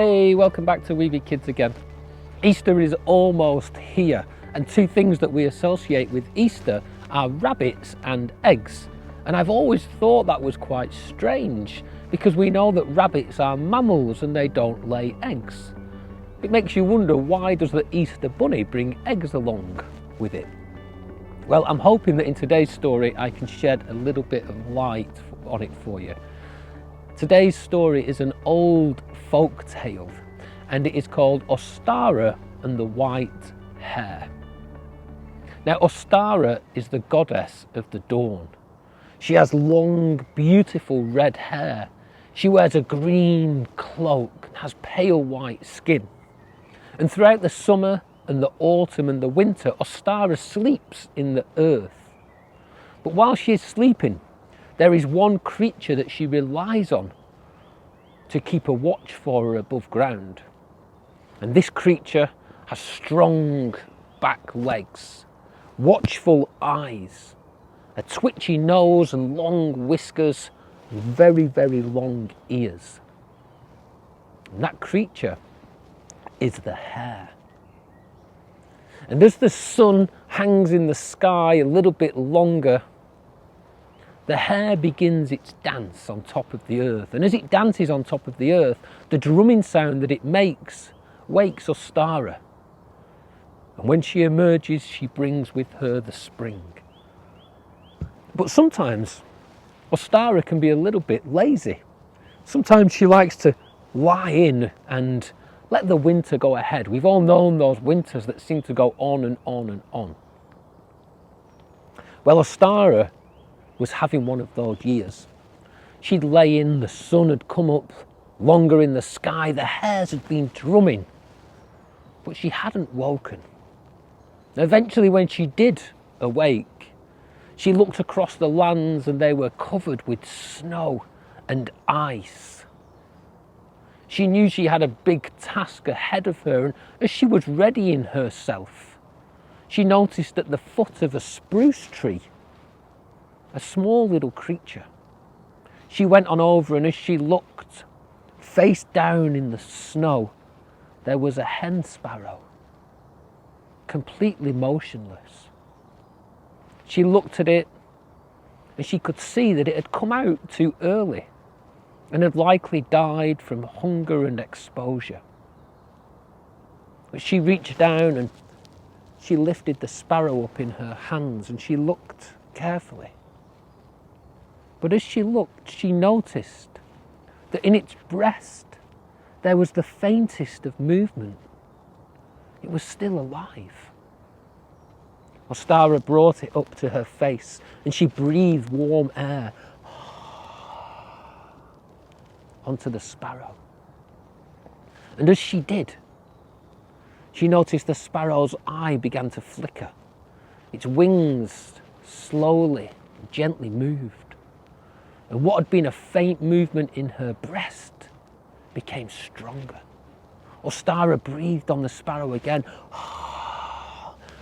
Hey, welcome back to Weeby Kids again. Easter is almost here, and two things that we associate with Easter are rabbits and eggs. And I've always thought that was quite strange, because we know that rabbits are mammals and they don't lay eggs. It makes you wonder, why does the Easter bunny bring eggs along with it? Well, I'm hoping that in today's story I can shed a little bit of light on it for you. Today's story is an old folk tale, and it is called Ostara and the White Hare. Now, Ostara is the goddess of the dawn. She has long, beautiful red hair. She wears a green cloak and has pale white skin. And throughout the summer and the autumn and the winter, Ostara sleeps in the earth. But while she is sleeping, there is one creature that she relies on to keep a watch for her above ground. And this creature has strong back legs, watchful eyes, a twitchy nose and long whiskers, and very, very long ears. And that creature is the hare. And as the sun hangs in the sky a little bit longer, the hare begins its dance on top of the earth. And as it dances on top of the earth, the drumming sound that it makes wakes Ostara. And when she emerges, she brings with her the spring. But sometimes Ostara can be a little bit lazy. Sometimes she likes to lie in and let the winter go ahead. We've all known those winters that seem to go on and on and on. Well, Ostara was having one of those years. She'd lay in, the sun had come up longer in the sky, the hares had been drumming, but she hadn't woken. Eventually, when she did awake, she looked across the lands and they were covered with snow and ice. She knew she had a big task ahead of her, and as she was readying herself, she noticed at the foot of a spruce tree a small little creature. She went on over, and as she looked, face down in the snow, there was a hen sparrow, completely motionless. She looked at it, and she could see that it had come out too early and had likely died from hunger and exposure. But she reached down and she lifted the sparrow up in her hands, and she looked carefully. But as she looked, she noticed that in its breast there was the faintest of movement. It was still alive. Ostara brought it up to her face, and she breathed warm air onto the sparrow. And as she did, she noticed the sparrow's eye began to flicker. Its wings slowly, gently moved. And what had been a faint movement in her breast became stronger. Ostara breathed on the sparrow again.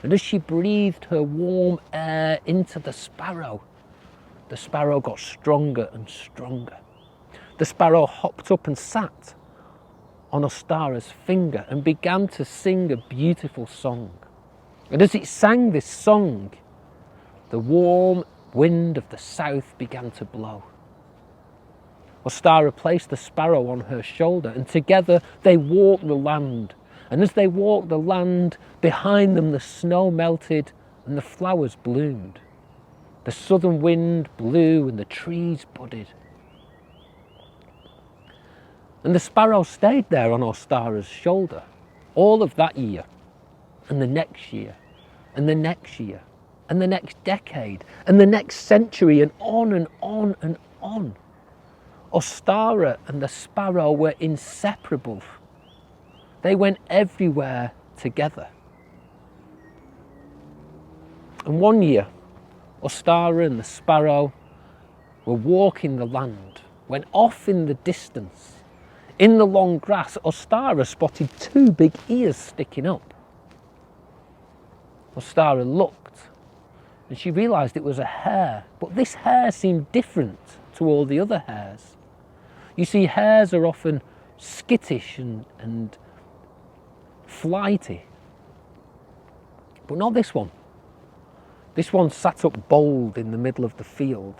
And as she breathed her warm air into the sparrow got stronger and stronger. The sparrow hopped up and sat on Ostara's finger and began to sing a beautiful song. And as it sang this song, the warm wind of the south began to blow. Ostara placed the sparrow on her shoulder, and together they walked the land. And as they walked the land, behind them the snow melted and the flowers bloomed. The southern wind blew and the trees budded. And the sparrow stayed there on Ostara's shoulder all of that year, and the next year, and the next year, and the next decade, and the next century, and on and on and on. Ostara and the sparrow were inseparable. They went everywhere together. And one year, Ostara and the sparrow were walking the land, when off in the distance, in the long grass, Ostara spotted two big ears sticking up. Ostara looked, and she realised it was a hare, but this hare seemed different to all the other hares. You see, hares are often skittish and flighty. But not this one. This one sat up bold in the middle of the field.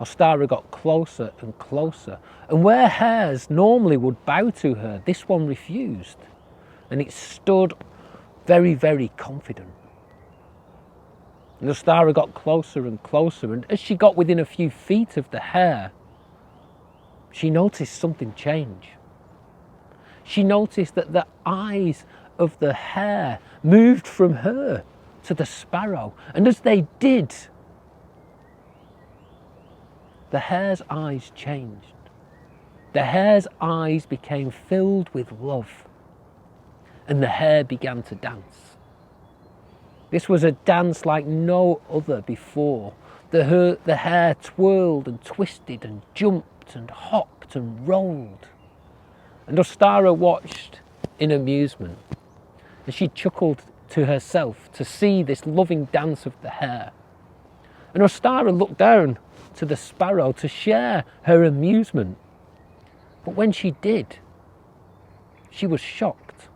Ostara got closer and closer, and where hares normally would bow to her, this one refused, and it stood very, very confident. And Ostara got closer and closer, and as she got within a few feet of the hare, she noticed something change. She noticed that the eyes of the hare moved from her to the sparrow, and as they did, the hare's eyes changed. The hare's eyes became filled with love, and the hare began to dance. This was a dance like no other before. The hare twirled and twisted and jumped and hopped and rolled. And Ostara watched in amusement, and she chuckled to herself to see this loving dance of the hare. And Ostara looked down to the sparrow to share her amusement. But when she did, she was shocked,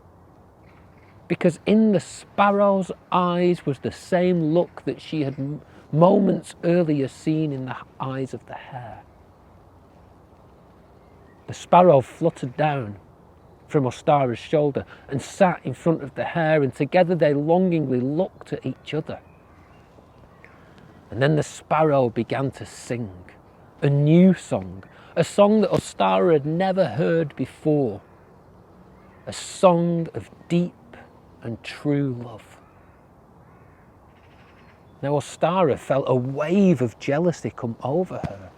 because in the sparrow's eyes was the same look that she had moments earlier seen in the eyes of the hare. The sparrow fluttered down from Ostara's shoulder and sat in front of the hare, and together they longingly looked at each other. And then the sparrow began to sing a new song, a song that Ostara had never heard before, a song of deep and true love. Now Ostara felt a wave of jealousy come over her,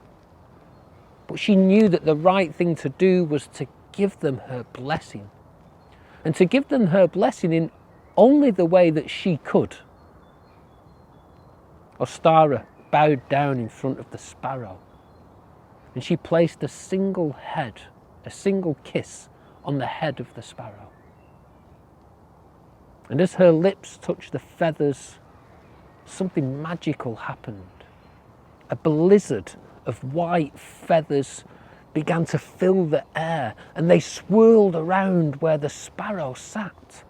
but she knew that the right thing to do was to give them her blessing, and to give them her blessing in only the way that she could. Ostara bowed down in front of the sparrow, and she placed a single kiss on the head of the sparrow. And as her lips touched the feathers, something magical happened. A blizzard of white feathers began to fill the air, and they swirled around where the sparrow sat.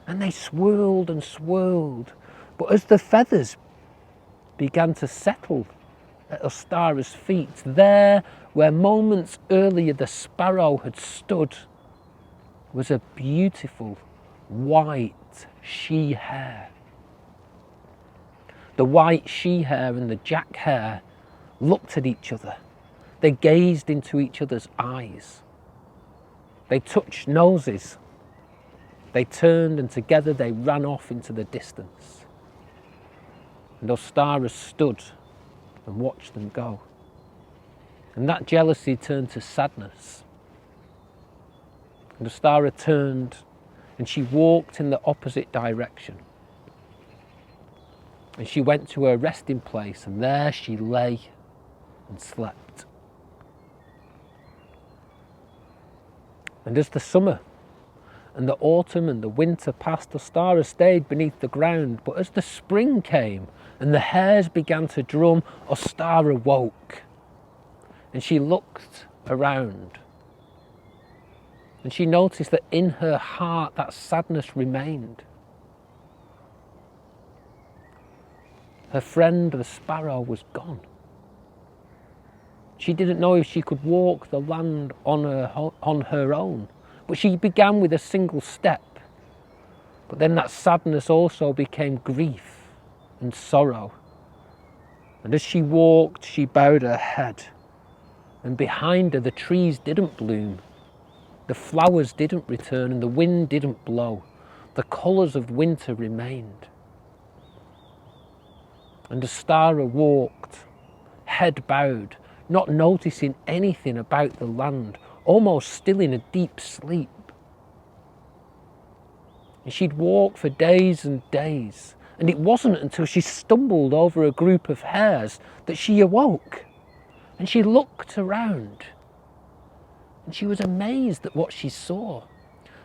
And they swirled and swirled, but as the feathers began to settle at Ostara's feet, there where moments earlier the sparrow had stood was a beautiful white she-hare. The white she-hare and the Jack Hare looked at each other. They gazed into each other's eyes. They touched noses. They turned, and together they ran off into the distance. And Ostara stood and watched them go. And that jealousy turned to sadness. And Ostara turned and she walked in the opposite direction. And she went to her resting place, and there she lay and slept. And as the summer and the autumn and the winter passed, Ostara stayed beneath the ground. But as the spring came and the hares began to drum, Ostara woke, and she looked around, and she noticed that in her heart that sadness remained. Her friend the sparrow was gone. She didn't know if she could walk the land on her own, but she began with a single step. But then that sadness also became grief and sorrow. And as she walked, she bowed her head, and behind her the trees didn't bloom, the flowers didn't return, and the wind didn't blow. The colours of winter remained. And Ostara walked, head bowed, not noticing anything about the land, almost still in a deep sleep. And she'd walk for days and days, and it wasn't until she stumbled over a group of hares that she awoke. And she looked around, and she was amazed at what she saw.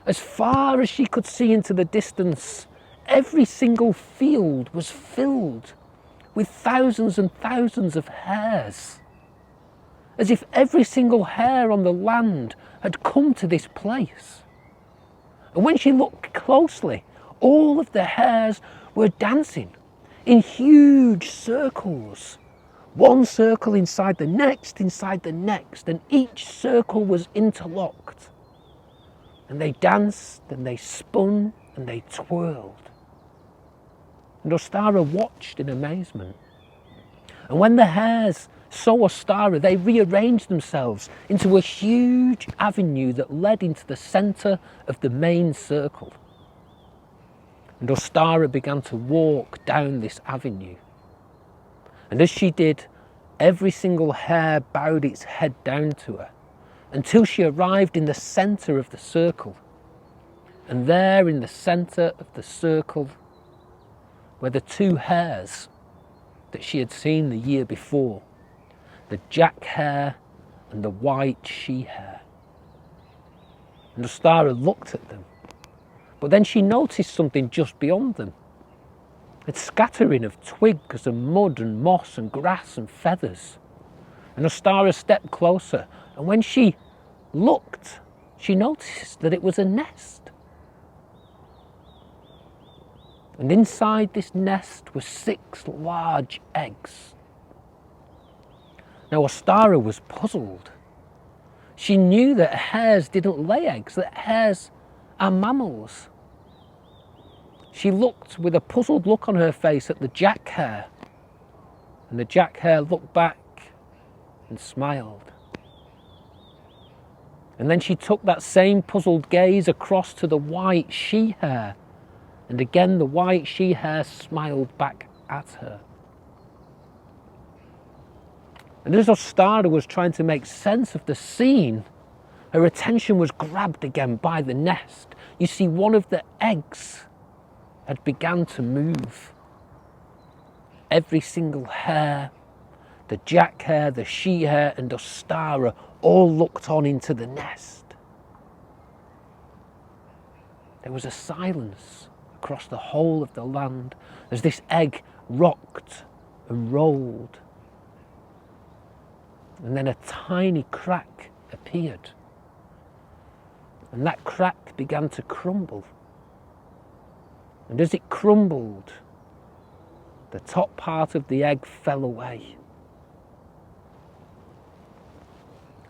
As far as she could see into the distance, every single field was filled with thousands and thousands of hares. as if every single hare on the land had come to this place. And when she looked closely, all of the hares were dancing in huge circles. One circle inside the next, and each circle was interlocked. And they danced, and they spun, and they twirled. And Ostara watched in amazement. And when the hares saw Ostara, they rearranged themselves into a huge avenue that led into the centre of the main circle. And Ostara began to walk down this avenue. And as she did, every single hare bowed its head down to her until she arrived in the centre of the circle. And there in the centre of the circle were the two hares that she had seen the year before, the Jack Hare and the white she hare. And Ostara looked at them, but then she noticed something just beyond them. A scattering of twigs and mud and moss and grass and feathers. And Ostara stepped closer, and when she looked, she noticed that it was a nest. And inside this nest were 6 large eggs. Now Ostara was puzzled. She knew that hares didn't lay eggs, that hares are mammals. She looked with a puzzled look on her face at the Jack Hare, and the Jack Hare looked back and smiled. And then she took that same puzzled gaze across to the white she hare, and again the white she hare smiled back at her. And as Ostara was trying to make sense of the scene, her attention was grabbed again by the nest. You see, one of the eggs had begun to move. Every single hare, the Jack Hare, the she hare and Ostara all looked on into the nest. There was a silence across the whole of the land as this egg rocked and rolled. And then a tiny crack appeared. And that crack began to crumble. And as it crumbled, the top part of the egg fell away.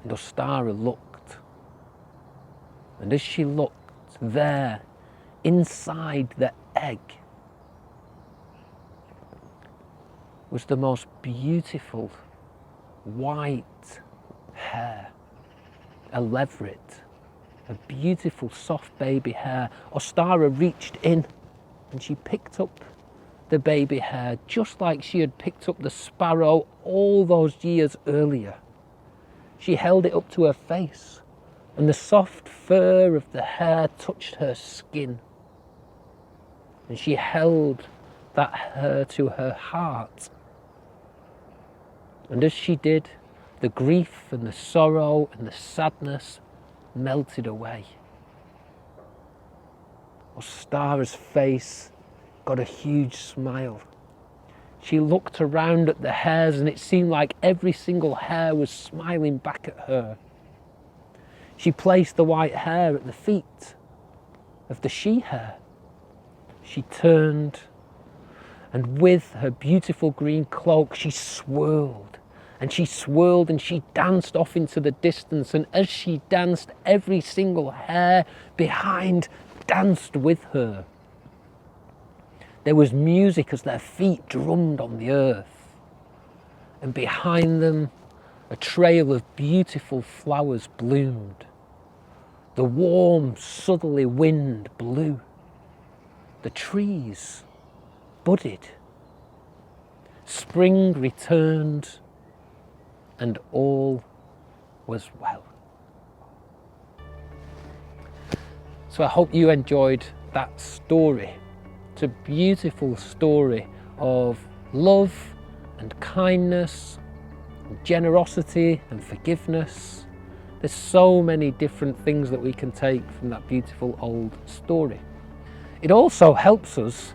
And Ostara looked. And as she looked, there, inside the egg, was the most beautiful white hare, a leveret, a beautiful soft baby hare. Ostara reached in and she picked up the baby hare just like she had picked up the sparrow all those years earlier. She held it up to her face and the soft fur of the hare touched her skin. And she held that hare to her heart. And as she did, the grief and the sorrow and the sadness melted away. Ostara's face got a huge smile. She looked around at the hares and it seemed like every single hare was smiling back at her. She placed the white hare at the feet of the she hare. She turned and with her beautiful green cloak she swirled and she swirled and she danced off into the distance, and as she danced every single hare behind danced with her. There was music as their feet drummed on the earth, and behind them a trail of beautiful flowers bloomed. The warm southerly wind blew. The trees budded. Spring returned and all was well. So I hope you enjoyed that story. It's a beautiful story of love and kindness, and generosity and forgiveness. There's so many different things that we can take from that beautiful old story. It also helps us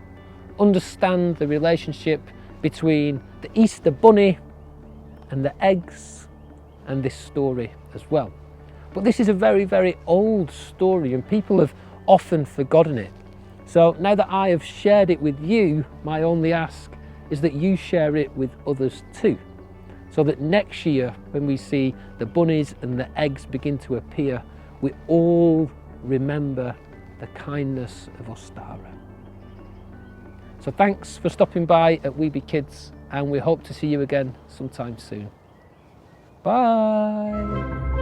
understand the relationship between the Easter bunny and the eggs, and this story as well. But this is a very, very old story and people have often forgotten it. So now that I have shared it with you, my only ask is that you share it with others too, so that next year when we see the bunnies and the eggs begin to appear, we all remember the kindness of Ostara. So thanks for stopping by at We Be Kids, and we hope to see you again sometime soon. Bye.